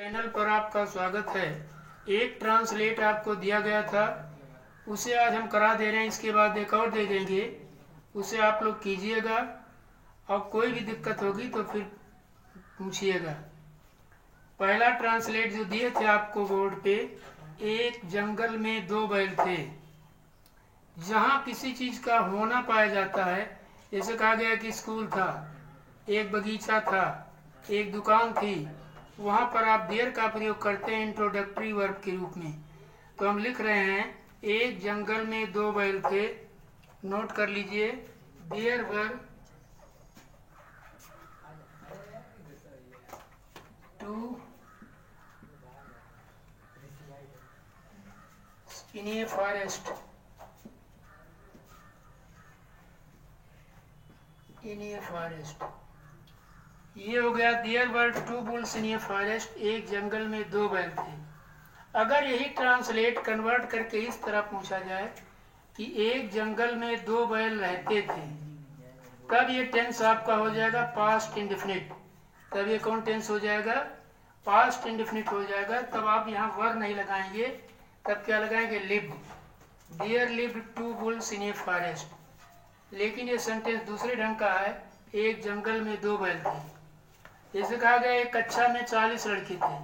Channel पर आपका स्वागत है। एक ट्रांसलेट आपको दिया गया था, उसे आज हम करा दे रहे हैं। इसके बाद एक और दे देंगे, उसे आप लोग कीजिएगा और कोई भी दिक्कत होगी तो फिर पूछिएगा। पहला ट्रांसलेट जो दिए थे आपको बोर्ड पे, एक जंगल में दो बैल थे। जहाँ किसी चीज़ का होना पाया जाता है, जैसे कहा गया कि स्कूल था, एक बगीचा था, एक दुकान थी, वहाँ पर आप देयर का प्रयोग करते हैं इंट्रोडक्टरी वर्ब के रूप में। तो हम लिख रहे हैं एक जंगल में दो बैल थे। नोट कर लीजिए, there were two in a forest ये हो गया there were two bulls in a forest. एक जंगल में दो बैल थे। अगर यही ट्रांसलेट कन्वर्ट करके इस तरह पूछा जाए कि एक जंगल में दो बैल रहते थे, तब ये टेंस आपका हो जाएगा पास्ट इंडेफिनिट। तब ये कौन टेंस हो जाएगा? पास्ट इंडेफिनिट हो जाएगा। तब आप यहाँ वर नहीं लगाएंगे, तब क्या लगाएंगे? Lived. There lived two bulls in a forest. लेकिन ये सेंटेंस दूसरे ढंग का है, एक जंगल में दो बैल थे। जैसे कहा गया एक कक्षा में 40 लड़के थे,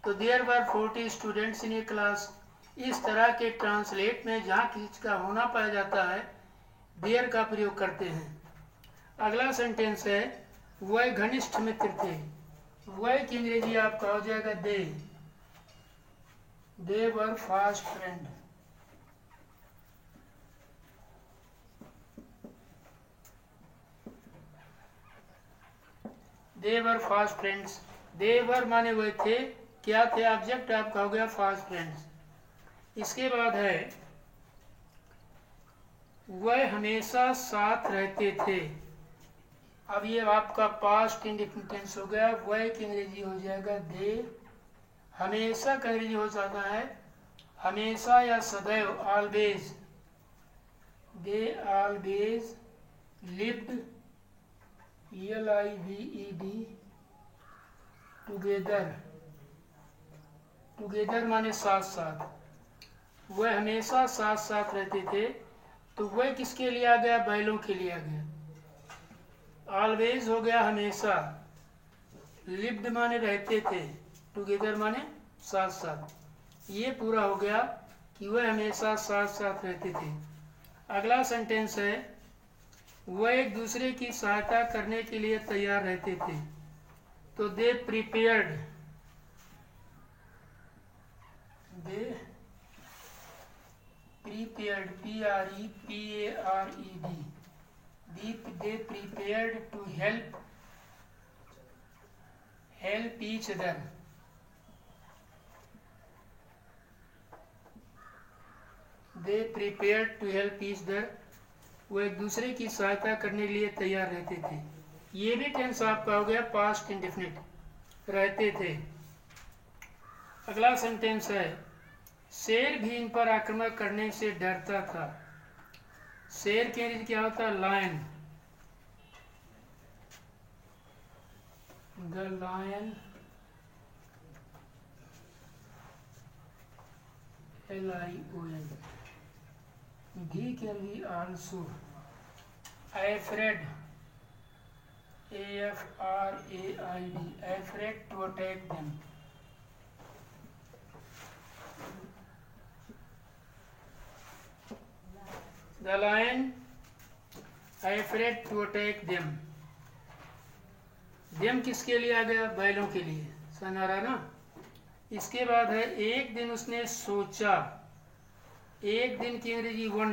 तो there were 40 students in a class. इस तरह के ट्रांसलेट में जहाँ किसी का होना पाया जाता है, देयर का प्रयोग करते हैं। अगला सेंटेंस है वह घनिष्ठ मित्र थे। वह की अंग्रेजी आपका हो जाएगा दे वर फास्ट फ्रेंड। दे वर फास्ट फ्रेंड्स। दे वर माने हुए थे, क्या थे? ऑब्जेक्ट आपका हो गया फास्ट फ्रेंड्स। इसके बाद है वह हमेशा साथ रहते थे। अब ये आपका पास्ट इंडेफिनिट टेंस हो गया। वह की अंग्रेजी हो जाएगा दे। हमेशा का अंग्रेजी हो जाता है हमेशा या सदैव, always. They always lived LIVED together. Together माने साथ साथ। वह हमेशा साथ साथ रहते थे। तो वह किसके लिए आ गया? बैलों के लिए आ गया। ऑलवेज हो गया हमेशा, लिव्ड माने रहते थे, टुगेदर माने साथ साथ। ये पूरा हो गया कि वह हमेशा साथ साथ रहते थे। अगला सेंटेंस है वह एक दूसरे की सहायता करने के लिए तैयार रहते थे। तो they prepared. They prepared to help each other. They prepared to help each other. वो एक दूसरे की सहायता करने के लिए तैयार रहते थे। ये भी टेंस आपका हो गया पास्ट इंडेफिनिट, रहते थे। अगला सेंटेंस है शेर भी इन पर आक्रमण करने से डरता था। शेर के लिए क्या होता है? लायन। The lion LION। भी can be also afraid, AFRAID, afraid to attack them। The lion afraid to attack them। them किसके लिए आ गया? बैलों के लिए। सनारा ना। इसके बाद है एक दिन उसने सोचा। एक दिन की अंग्रेजी वन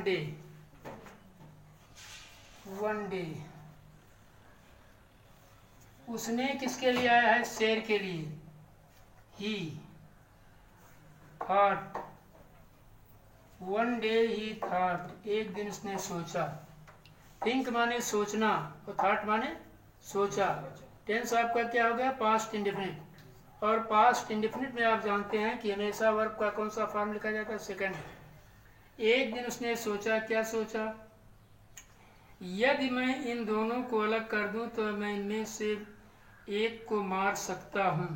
डे। उसने किसके लिए आया है? शेर के लिए। ही थॉट, वन डे ही थॉट, एक दिन उसने सोचा। थिंक माने सोचना और थॉट माने सोचा। टेंस आपका क्या हो गया? Past indefinite. और पास्ट इंडेफिनिट में आप जानते हैं कि हमेशा वर्ब का कौन सा फॉर्म लिखा जाता है? सेकंड। एक दिन उसने सोचा। क्या सोचा? यदि मैं इन दोनों को अलग कर दूं तो मैं इनमें से एक को मार सकता हूं।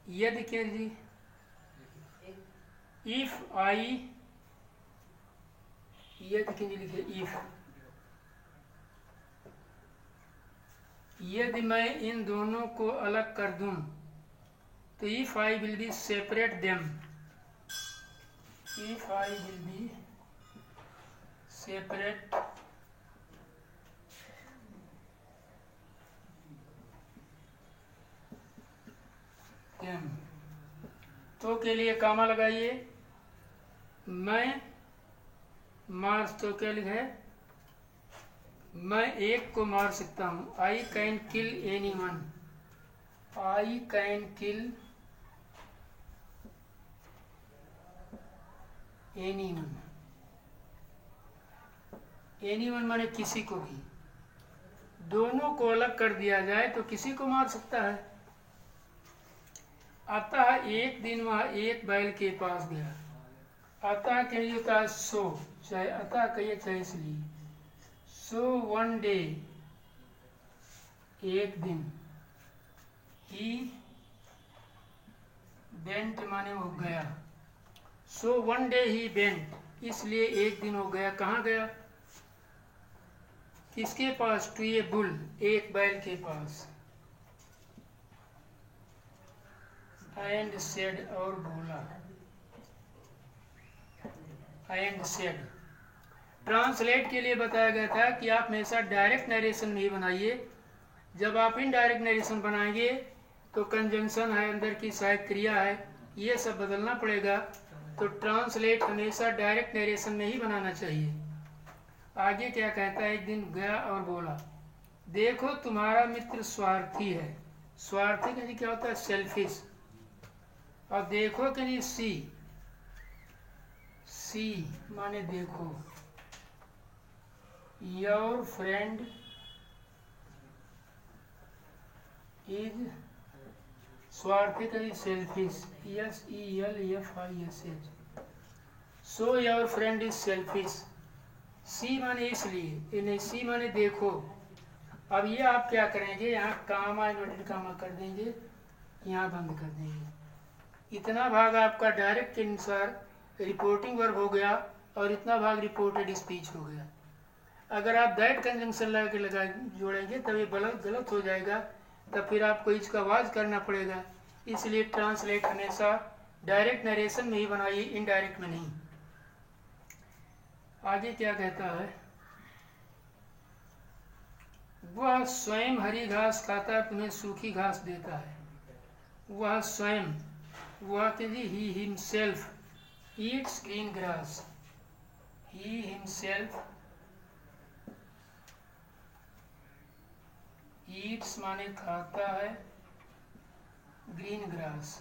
यदि क्या जी, इफ आई, यदि क्या जी लिखे, इफ, यदि मैं इन दोनों को अलग कर दूं तो if I will be separate them, if I will be separate them, तो के लिए कामा लगाइए, मैं मार्स, तो क्या लिखे, मैं एक को मार सकता हूँ, I can kill any one, I can kill any one, any one माने किसी को भी, दोनों को अलग कर दिया जाए तो किसी को मार सकता है। अतः एक दिन वह एक बैल के पास गया, अतः के लिए होता है सो, चाहे अतः कहिए चाहे इसलिए, सो वन डे, एक दिन, ही बेंट माने वो गया, सो वन डे ही बेंट, इसलिए एक दिन वो गया, कहाँ गया, किसके पास, टू ए बुल, एक बैल के पास, एंड सेड, और बोला, एंड सेड। ट्रांसलेट के लिए बताया गया था कि आप हमेशा डायरेक्ट नरेशन नहीं बनाइए, जब आप इनडायरेक्ट नरेशन बनाएंगे तो कंजंक्शन है, अंदर की सहायक क्रिया है, ये सब बदलना पड़ेगा, तो ट्रांसलेट हमेशा डायरेक्ट नरेशन में ही बनाना चाहिए। आगे क्या कहता है, एक दिन गया और बोला, देखो तुम्हारा मित्र स्वार्थी है, स्वार्थी का क्या होता है, सेल्फिश, और देखो कि नहीं, सी, सी माने देखो, योर फ्रेंड इज, स्वार्थी का selfish, SELFISH, so your friend is selfish, सी माने इसलिए, नहीं सी माने देखो। अब ये आप क्या करेंगे, यहाँ कामा इन्वर्टेड कामा कर देंगे, यहाँ बंद कर देंगे, इतना भाग आपका डायरेक्ट के अनुसार रिपोर्टिंग वर्ब हो गया और इतना भाग रिपोर्टेड स्पीच हो गया। अगर आप दैट कंजंक्शन लगा जोड़ेंगे तब ये गलत हो जाएगा, तब फिर आपको इसका आवाज करना पड़ेगा, इसलिए ट्रांसलेट हमेशा डायरेक्ट नरेशन में ही बनाइए, इनडायरेक्ट में नहीं। आगे क्या कहता है, वह स्वयं हरी घास खाता है, तुम्हें सूखी घास देता है, वह स्वयं, वह he himself eats green grass, he himself eats माने खाता है, ग्रीन ग्रास,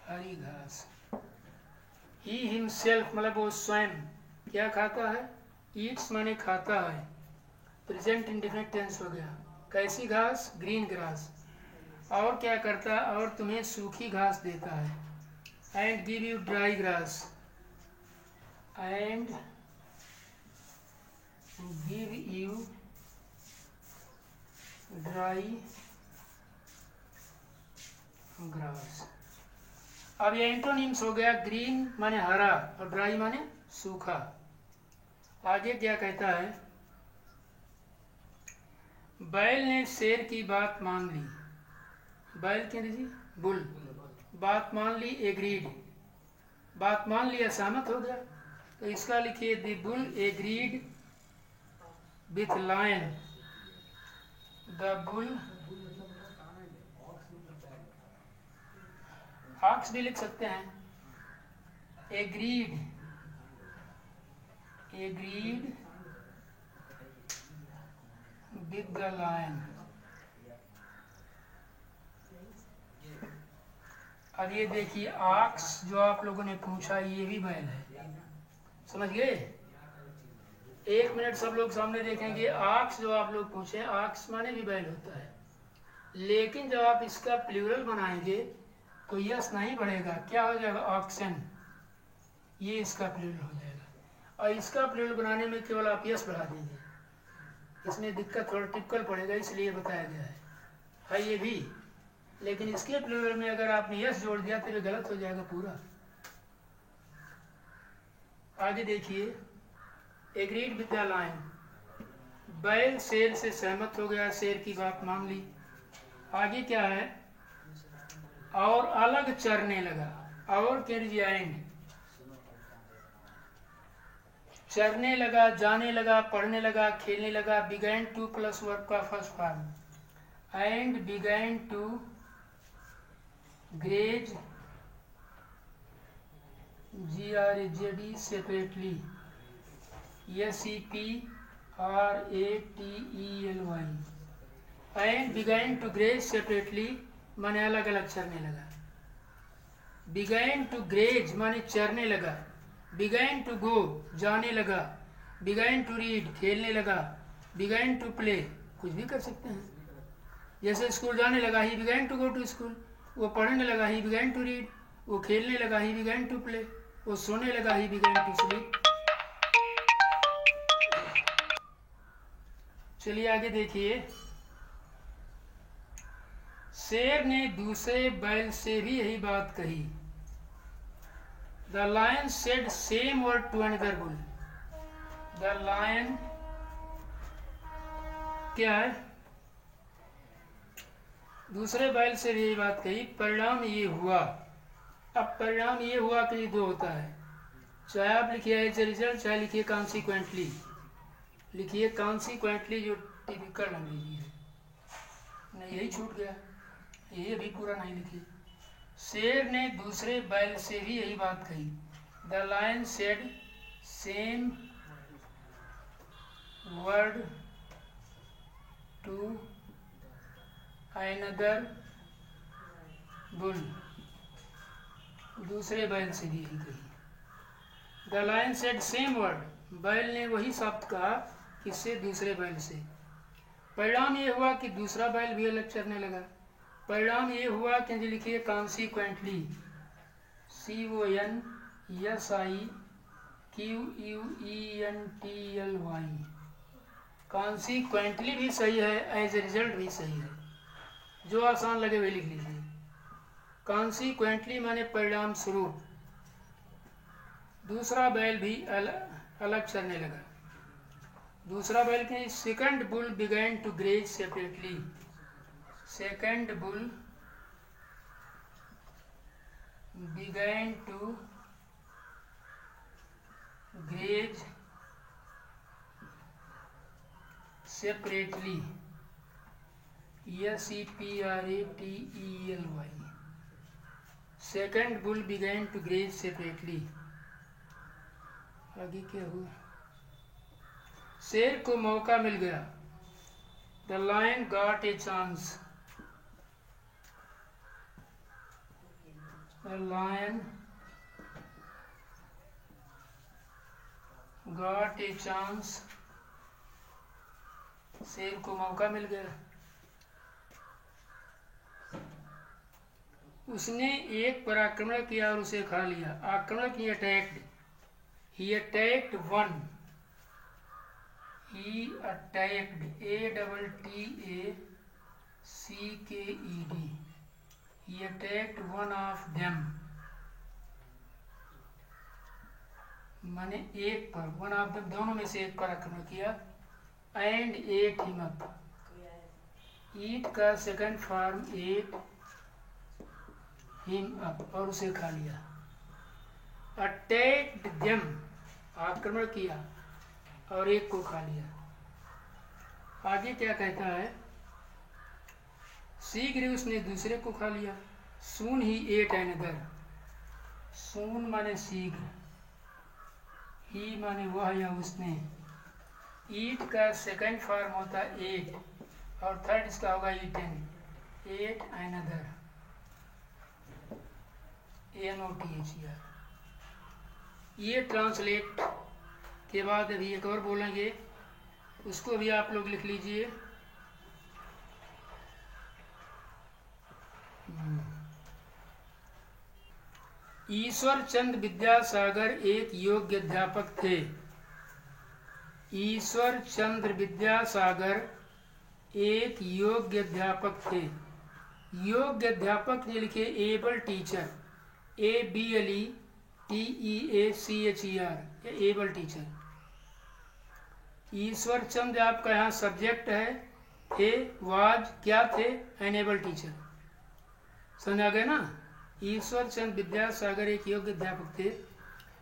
हरी घास, he himself मतलब वो स्वयं क्या खाता है, eats माने खाता है, प्रेजेंट इंडेफिनिट टेंस हो गया, कैसी घास, ग्रीन ग्रास, और क्या करता है, और तुम्हें सूखी घास देता है, and give you dry grass, and give you dry grass। अब ये एंटोनिम्स हो गया, ग्रीन माने हरा और ड्राई माने सूखा। आगे क्या कहता है, बैल ने शेर की बात मान ली, बैल क्या जी, बुल, बात मान ली, एग्रीड, बात मान लिया सहमत हो गया, तो इसका लिखिए, the bull agreed with lion, the bull, ox भी लिख सकते हैं, agreed, agreed with the lion. अब ये देखिए, ऑक्स जो आप लोगों ने पूछा ये भी बैल है, समझ गए, एक मिनट सब लोग सामने देखेंगे, ऑक्स जो आप लोग पूछे, ऑक्स माने भी बैल होता है, लेकिन जब आप इसका प्लूरल बनाएंगे तो यस नहीं बढ़ेगा, क्या हो जाएगा, ऑक्सन, ये इसका प्लूरल हो जाएगा, और इसका प्लूरल बनाने में केवल आप यस बढ़ा देंगे, इसमें दिक्कत थोड़ा टिपिकल पड़ेगा, इसलिए बताया गया है ये भी। लेकिन इसके प्लूरल में अगर आपने यस जोड़ दिया तो ये गलत हो जाएगा पूरा। आगे देखिए, एग्रीड विद द लाइन, बैल शेर से सहमत हो गया, शेर की बात मान ली। आगे क्या है, और अलग चरने लगा, और के एंड, चरने लगा, जाने लगा, पढ़ने लगा, खेलने लगा। बिगैन टू प्लस वर्ब का first form, and began to graze GRAZD separately, SEPRATELY, and began to graze separately माने अलग अलग चरने लगा। बिगैन टू ग्रेज माने चरने लगा, बिगैन टू गो जाने लगा, बिगैन टू रीड खेलने लगा, बिगैन टू प्ले कुछ भी कर सकते हैं। जैसे स्कूल जाने लगा, he began to go to school. वो पढ़ने लगा, ही बिगैन टू रीड। वो खेलने लगा, ही बिगैन टू प्ले। वो सोने लगा, ही बिगैन टू स्लीप। चलिए आगे देखिए, शेर ने दूसरे बैल से भी यही बात कही। The lion said same word to another bull. The lion क्या है, दूसरे बैल से भी यही बात कही। परिणाम ये हुआ। अब परिणाम ये हुआ कि ये दो होता है, चाहे आप लिखिए एज ए रिजल्ट, चाहे लिखिए कॉन्सिक्वेंटली। लिखिए कॉन्सिक्वेंटली, जो टिपिकल अंग्रेजी है। नहीं, यही छूट गया, ये अभी पूरा नहीं लिखिए। शेर ने दूसरे बैल से भी यही बात कही। The lion said same word to another bull, दूसरे बैल से भी यही कही। The lion said same word, बैल ने वही शब्द कहा, किससे, दूसरे बैल से। परिणाम ये हुआ कि दूसरा बैल भी अलग चरने लगा। परिणाम ये हुआ कि लिखिए कॉन्सिक्वेंटली, CONSIQUENTLY। कॉन्सिक्वेंटली भी सही है, एज ए रिजल्ट भी सही है, जो आसान लगे वही लिख लीजिए। कॉन्सिक्वेंटली माने परिणाम स्वरूप, दूसरा बैल भी अलग चरने लगा। दूसरा बैल के second bull began to graze separately. Second bull began to graze separately, SEPRATELY। Second bull began to graze separately. आगे क्या हुआ, शेर को मौका मिल गया। The lion got a chance, the lion got a chance, शेर को मौका मिल गया। उसने एक पर आक्रमण किया और उसे खा लिया। आक्रमण की attacked, he attacked one, he attacked, ATTACKED, he attacked one of them, माने एक पर, वन ऑफ देम दोनों में से एक पर आक्रमण किया। एंड एट हिम अप, ईट का second form at him up, और उसे खा लिया। अटैक्ड देम, आक्रमण किया और एक को खा लिया। आगे क्या कहता है, शीघ्र उसने दूसरे को खा लिया। सून ही एट अनदर, सून माने शीघ्र, ही माने वह या उसने। ईट का सेकंड फॉर्म होता है एट, और थर्ड इसका होगा ईटन, एट अनदर, ANOTHER। ये ट्रांसलेट के बाद अभी एक और बोलेंगे, उसको भी आप लोग लिख लीजिए। ईश्वर चंद्र विद्यासागर एक योग्य अध्यापक थे। ईश्वर चंद्र विद्यासागर एक योग्य अध्यापक थे। योग्य अध्यापक ने लिखे able teacher, ABLETEACHER, able teacher. Ishwar Chand आपका यहाँ सब्जेक्ट है, थे, वाज क्या थे, एनेबल टीचर। समझ आ गया ना। ईश्वर चंद विद्यासागर एक योग्य अध्यापक थे।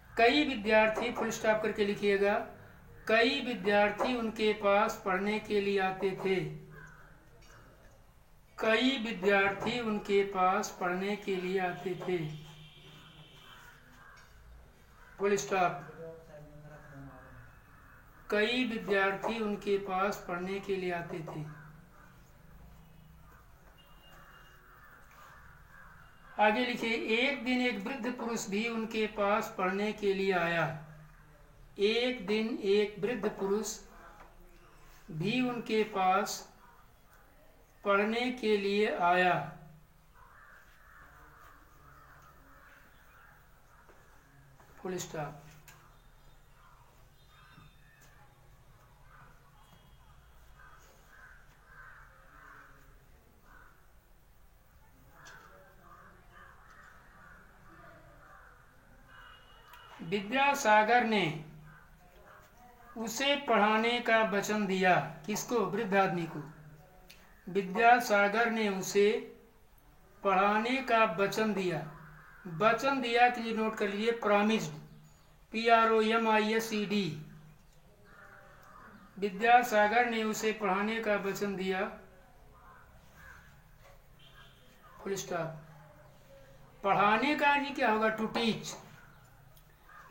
कई विद्यार्थी, फुल स्टॉप करके लिखिएगा, कई विद्यार्थी उनके पास पढ़ने के लिए आते थे। कई विद्यार्थी उनके पास पढ़ने के लिए आते थे, फुल स्टॉप। कई विद्यार्थी उनके पास पढ़ने के लिए आते थे। आगे लिखिए, एक दिन एक वृद्ध पुरुष भी उनके पास पढ़ने के लिए आया। एक दिन एक वृद्ध पुरुष भी उनके पास पढ़ने के लिए आया। Full stop. विद्यासागर ने उसे पढ़ाने का वचन दिया। किसको? वृद्ध आदमी को। विद्यासागर ने उसे पढ़ाने का वचन दिया। वचन दिया कि ये नोट कर लीजिए, प्रॉमिस्ड, PROMISED। विद्यासागर ने उसे पढ़ाने का वचन दिया, फुल स्टॉप। पढ़ाने का नहीं क्या होगा? To teach.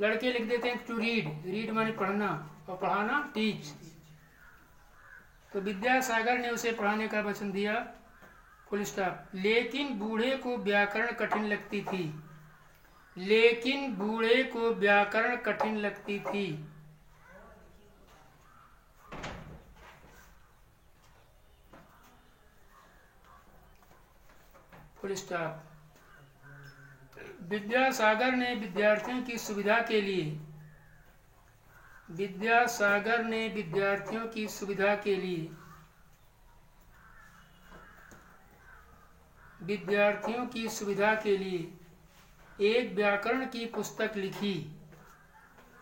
लड़के लिख देते हैं टू रीड, रीड माने पढ़ना, और पढ़ाना टीच। तो विद्यासागर ने उसे पढ़ाने का वचन दिया, फुल स्टॉप। लेकिन बूढ़े को व्याकरण कठिन लगती थी। लेकिन बूढ़े को व्याकरण कठिन लगती थी। Full stop. विद्यासागर ने विद्यार्थियों की सुविधा के लिए, विद्यासागर ने विद्यार्थियों की सुविधा के लिए, विद्यार्थियों की सुविधा के लिए एक व्याकरण की पुस्तक लिखी।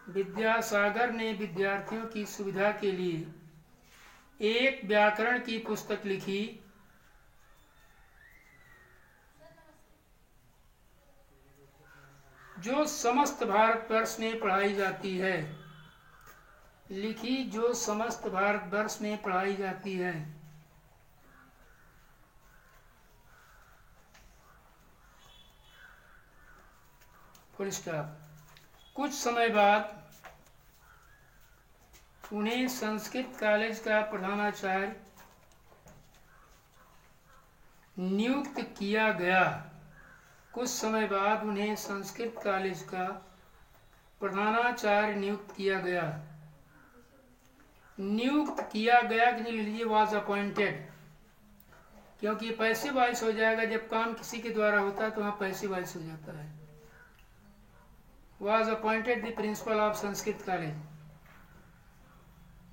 विद्यासागर ने विद्यार्थियों की सुविधा के लिए एक व्याकरण की पुस्तक लिखी, जो समस्त भारतवर्ष में पढ़ाई जाती है। लिखी जो समस्त भारतवर्ष में पढ़ाई जाती है। Full stop. कुछ समय बाद उन्हें संस्कृत कॉलेज का प्रधानाचार्य नियुक्त किया गया। कुछ समय बाद उन्हें संस्कृत कॉलेज का प्रधानाचार्य नियुक्त किया गया। नियुक्त किया गया कि नहीं लीजिए, वॉज अपॉइंटेड, क्योंकि पैसिव वॉइस हो जाएगा। जब काम किसी के द्वारा होता है तो वहाँ पैसिव वॉइस हो जाता है। Was appointed the principle of Sanskrit college,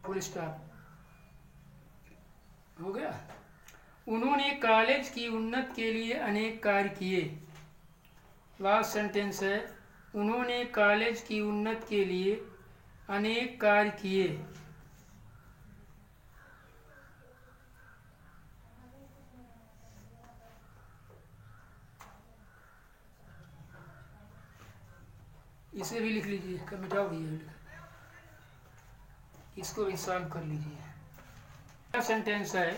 full stop. हो गया। उन्होंने कॉलेज की उन्नति के लिए अनेक कार्य किए। लास्ट सेंटेंस है, उन्होंने कॉलेज की उन्नति के लिए अनेक कार्य किए। इसे भी लिख लीजिए, मिटाओ भैया, इसको भी सॉल्व कर लीजिए। सेंटेंस है,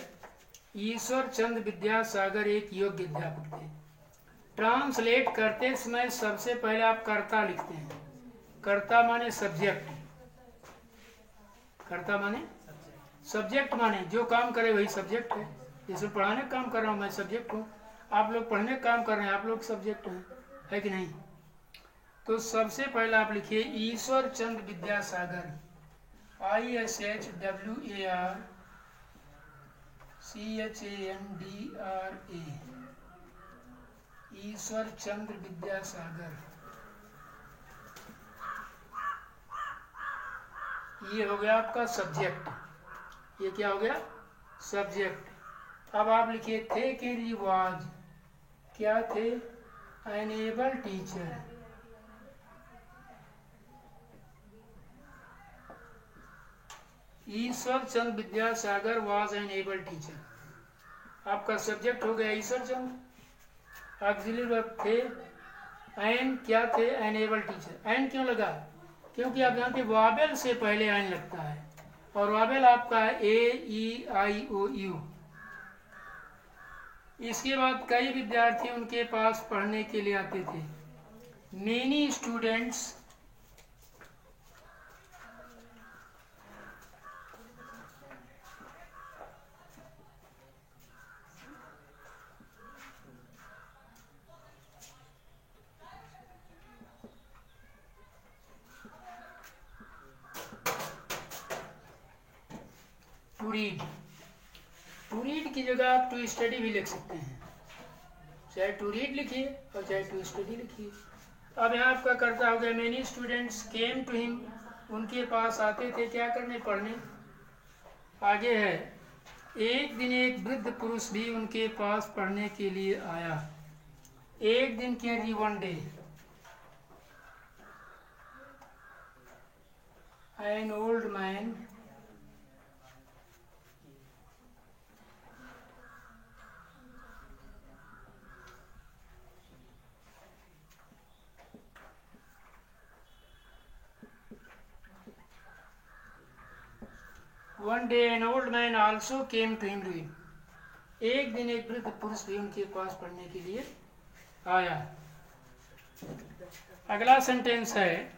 ईश्वर चंद्र विद्यासागर एक योग्य अध्यापक थे। ट्रांसलेट करते समय सबसे पहले आप कर्ता लिखते हैं। कर्ता माने सब्जेक्ट, कर्ता माने सब्जेक्ट, माने जो काम करे वही सब्जेक्ट है। जैसे पढ़ाने का काम कर रहा हूँ मैं, सब्जेक्ट हूँ। आप लोग पढ़ने का काम कर रहे हैं, आप लोग सब्जेक्ट हैं, है कि नहीं? तो सबसे पहले आप लिखिए ईश्वर चंद्र विद्यासागर, ISHWARCHANDRA, ईश्वर चंद्र विद्यासागर। ये हो गया आपका सब्जेक्ट। ये क्या हो गया? सब्जेक्ट। अब आप लिखिए थे कि वाज, क्या थे? An able teacher. Ishwar Chand Vidyasagar was an able teacher. आपका सब्जेक्ट हो गया ईश्वर चंद, ऑक्सिलरी वर्ब थे, एन क्या थे? An able teacher. एन क्यों लगा? क्योंकि आप जानते वावेल से पहले एन लगता है, और वावेल आपका है ए ई आई ओ यू। इसके बाद कई विद्यार्थी उनके पास पढ़ने के लिए आते थे। Many students to read. To read की जगह आप टू स्टडी भी लिख सकते हैं, चाहे टू रीड लिखिए और चाहे टू स्टडी लिखिए। अब यहाँ आपका कर्ता हो गया many students came to him, उनके पास आते थे क्या करने? पढ़ने। आगे है एक दिन एक वृद्ध पुरुष भी उनके पास पढ़ने के लिए आया। एक दिन क्या जी? One day. An old man One day an old man also came to him. एक दिन एक वृद्ध पुरुष भी उनके पास पढ़ने के लिए आया। अगला सेंटेंस है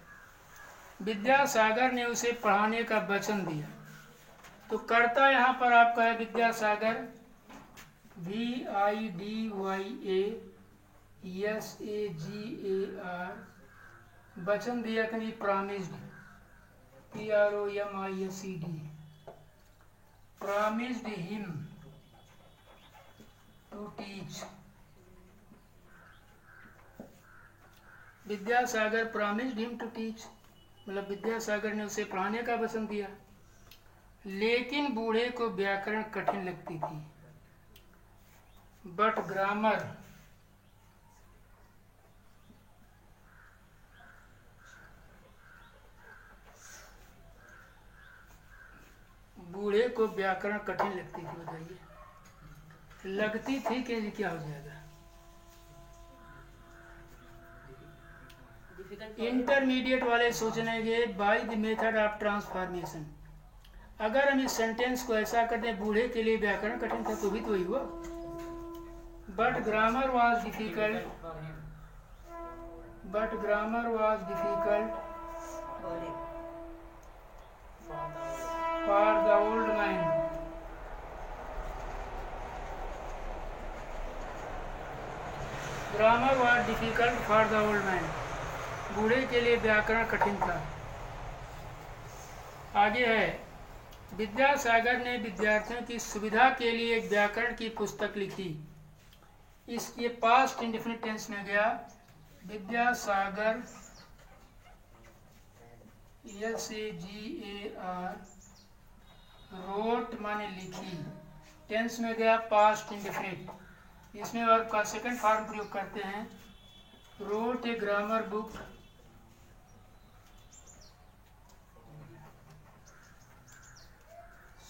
विद्यासागर ने उसे पढ़ाने का वचन दिया। तो कर्ता यहाँ पर आपका है विद्यासागर, VIDYASAGAR। वचन दिया कि promised, PROMISED, promised him to teach। Vidyasagar promised him to teach, मतलब विद्यासागर ने उसे पढ़ाने का वचन दिया। लेकिन बूढ़े को व्याकरण कठिन लगती थी। बट ग्रामर बूढ़े को व्याकरण कठिन लगती थी। बताइए, लगती थी कि क्या हो जाएगा? इंटरमीडिएट वाले सोचेंगे by the method of transformation. अगर हम इस सेंटेंस को ऐसा कर दें बूढ़े के लिए व्याकरण कठिन था, तो भी तो ही हुआ। But grammar was difficult, but grammar was difficult for the old man. Grammar was difficult for the old man, बूढ़े के लिए व्याकरण कठिन था। आगे है विद्यासागर ने विद्यार्थियों की सुविधा के लिए एक व्याकरण की पुस्तक लिखी। इसके पास्ट इंडेफिनिट टेंस में गया। विद्यासागर SAGAR रोट माने लिखी, टेंस में गया पास्ट इंडेफिनिट। इसमें वर्ब का सेकंड फॉर्म प्रयोग करते हैं। रोट ए ग्रामर बुक,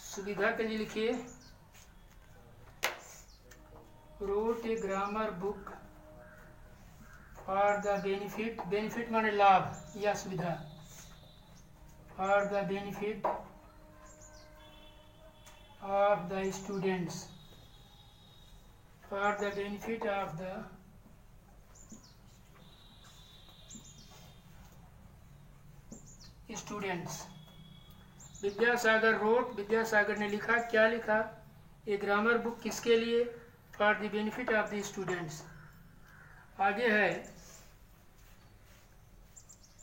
सुविधा के लिए लिखिए wrote a grammar book for the benefit, benefit माने लाभ या सुविधा, for the benefit of the students, for the benefit of the students. Vidyasagar wrote, Vidyasagar ने लिखा, क्या लिखा? ए ग्रामर बुक, किसके लिए? For the benefit of the students. आगे है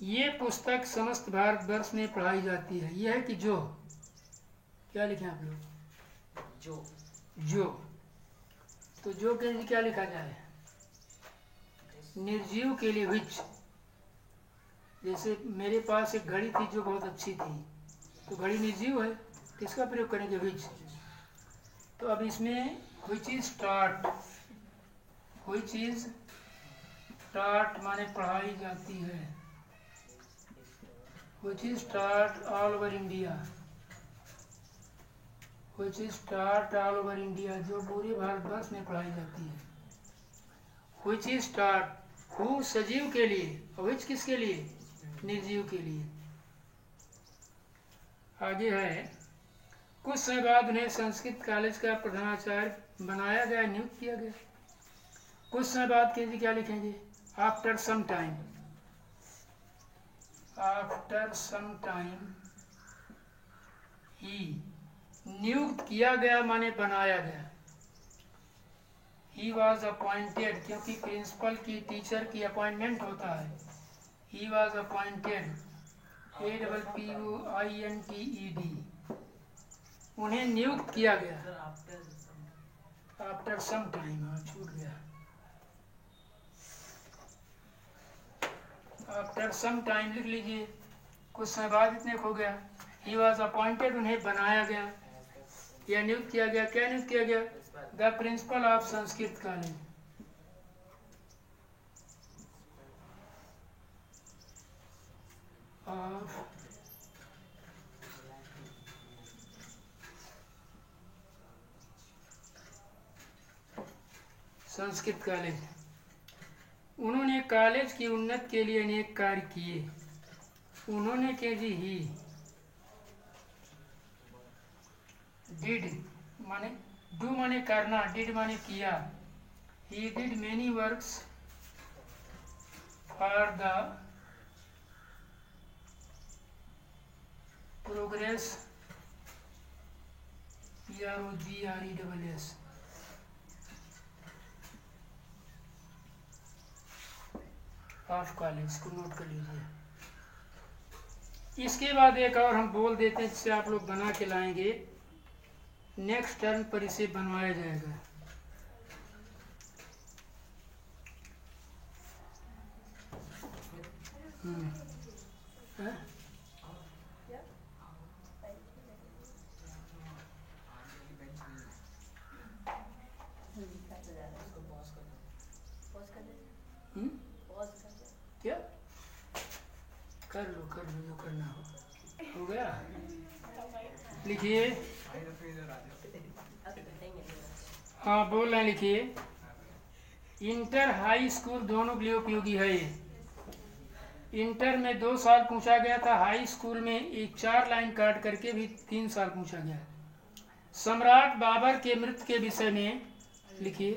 ये पुस्तक समस्त भारतवर्ष में पढ़ाई जाती है। यह है कि जो, क्या लिखे आप लोग? जो। तो जो के लिए क्या लिखा जाए? निर्जीव के लिए विच। जैसे मेरे पास एक घड़ी थी जो बहुत अच्छी थी, तो घड़ी निर्जीव है, किसका प्रयोग करेंगे? विच। तो अब इसमें which is taught, which is taught माने पढ़ाई जाती है, which is taught all over India, which is taught all over India, जो पूरे भारतवर्ष में पढ़ाई जाती है। which is taught, who सजीव के लिए, which किसके लिए, निर्जीव के लिए। आगे है, कुछ समय बाद उन्हें संस्कृत कॉलेज का प्रधानाचार्य बनाया गया, नियुक्त किया गया। कुछ समय बाद के लिए क्या लिखेंगे, after some time, after some time ही, नियुक्त किया गया माने बनाया गया। ही वॉज अपॉइंटेड, क्योंकि प्रिंसिपल की टीचर की अपॉइंटमेंट होता है। ही वॉज अपॉइंटेड, APPOINTED, उन्हें नियुक्त किया गया। आफ्टर सम टाइम, छूट गया, आफ्टर सम टाइम लिख लीजिए, कुछ समय बाद इतने हो गया। ही वॉज अपॉइंटेड, उन्हें बनाया गया या नियुक्त किया गया। क्या नियुक्त किया गया, the principle of Sanskrit college. Of Sanskrit college. उन्होंने कॉलेज की उन्नति के लिए अनेक कार्य किए। उन्होंने के जी ही, डिड माने डू माने करना, डिड माने किया। He did many works for the progress, PROGRESS, of college को नोट कर लीजिए। इसके बाद एक और हम बोल देते हैं जिससे आप लोग बना के लाएंगे, नेक्स्ट टर्न पर इसे बनवाया जाएगा। क्या कर लो जो करना हो गया। लिखिए, हाँ बोल रहे हैं, लिखिए। इंटर हाई स्कूल दोनों के लिए उपयोगी है ये। इंटर में 2 साल पूछा गया था, हाई स्कूल में एक 4 लाइन काट करके भी 3 साल पूछा गया। सम्राट बाबर के मृत्यु के विषय में लिखिए,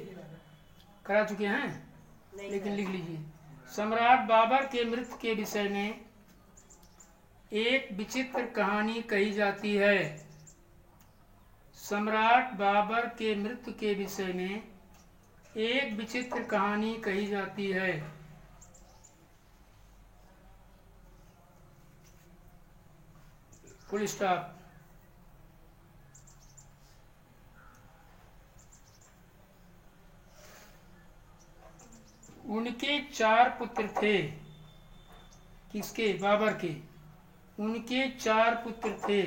करा चुके हैं लेकिन लिख लीजिए। सम्राट बाबर के मृत्यु के विषय में एक विचित्र कहानी कही जाती है। सम्राट बाबर के मृत्यु के विषय में एक विचित्र कहानी कही जाती है। Full stop. उनके 4 पुत्र थे। किसके, बाबर के। उनके 4 पुत्र थे।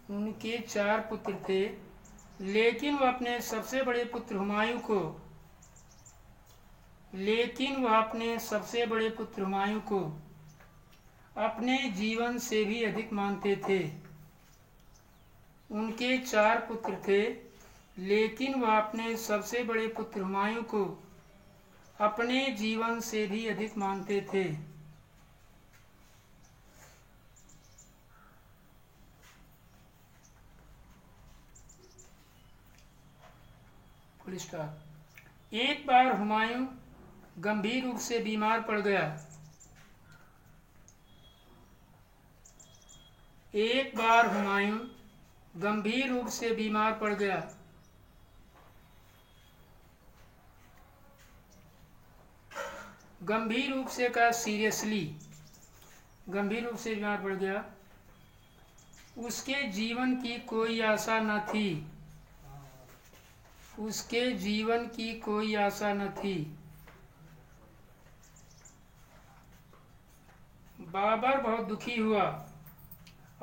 उनके 4 पुत्र थे, लेकिन वह अपने सबसे बड़े पुत्र हुमायूं को, अपने जीवन से भी अधिक मानते थे। उनके 4 पुत्र थे, लेकिन वह अपने सबसे बड़े पुत्र हुमायूं को अपने जीवन से भी अधिक मानते थे। Full stop. एक बार हुमायूं गंभीर रूप से बीमार पड़ गया। एक बार हुमायूं गंभीर रूप से बीमार पड़ गया। गंभीर रूप से का सीरियसली, गंभीर रूप से बीमार पड़ गया। उसके जीवन की कोई आशा न थी। उसके जीवन की कोई आशा न थी। बाबर बहुत दुखी हुआ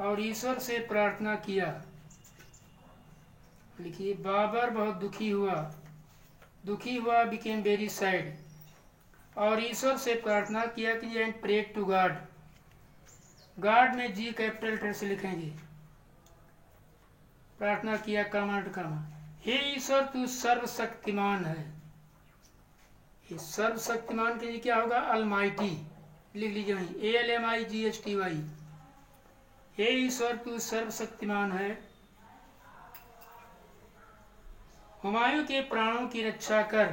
और ईश्वर से प्रार्थना किया। लिखिए बाबर बहुत दुखी हुआ बिकेम वेरी सैड, और ईश्वर से प्रार्थना किया कि and prayed to God. God में जी कैपिटल लेटर से लिखेंगे, प्रार्थना किया कमांड कमा, हे ईश्वर तू सर्वशक्तिमान है। ये सर्वशक्तिमान के लिए क्या होगा? अलमाइटी लिख लीजिए वहीं, ALMIGHTY। हे ईश्वर तू सर्वशक्तिमान है, हुमायूं के प्राणों की रक्षा कर,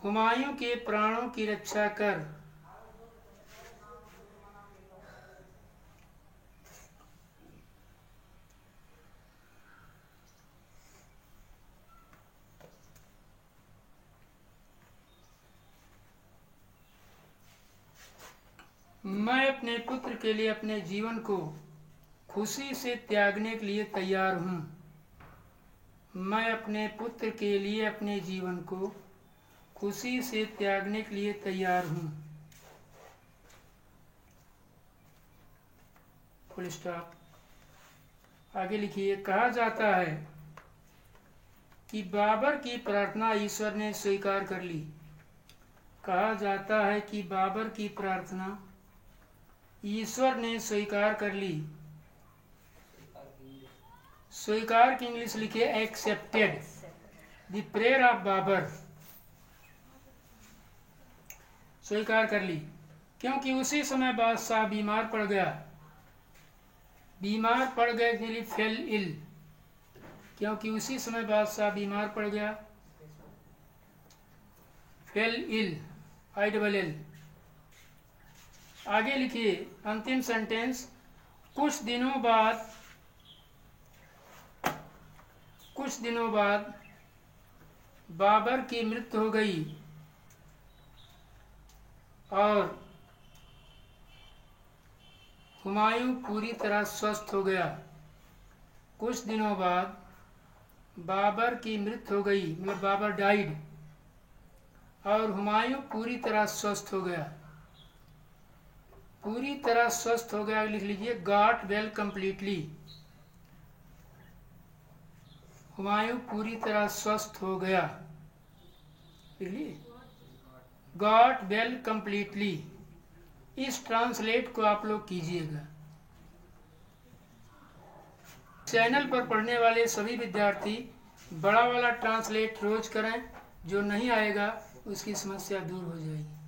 हुमायूं के प्राणों की रक्षा कर। मैं अपने पुत्र के लिए अपने जीवन को खुशी से त्यागने के लिए तैयार हूँ। मैं अपने पुत्र के लिए अपने जीवन को खुशी से त्यागने के लिए तैयार हूँ। Full stop. आगे लिखिए, कहा जाता है कि बाबर की प्रार्थना ईश्वर ने स्वीकार कर ली। कहा जाता है कि बाबर की प्रार्थना ईश्वर ने स्वीकार कर ली। स्वीकार की इंग्लिश लिखिए accepted the prayer of Babar. स्वीकार कर ली क्योंकि उसी समय बादशाह बीमार पड़ गया के लिए फेल इल, क्योंकि उसी समय बादशाह बीमार पड़ गया, फेल इल ILL। आगे लिखिए अंतिम सेंटेंस, कुछ दिनों बाद बाबर की मृत्यु हो गई और हुमायूं पूरी तरह स्वस्थ हो गया। कुछ दिनों बाद बाबर की मृत्यु हो गई, मतलब बाबर डाइड, और हुमायूं पूरी तरह स्वस्थ हो गया। पूरी तरह स्वस्थ हो गया लिख लीजिए गॉट वेल कंप्लीटली। हुमायूं पूरी तरह स्वस्थ हो गया, लिख लिए गॉट वेल कंप्लीटली। इस ट्रांसलेट को आप लोग कीजिएगा। चैनल पर पढ़ने वाले सभी विद्यार्थी बड़ा वाला ट्रांसलेट रोज करें, जो नहीं आएगा उसकी समस्या दूर हो जाएगी।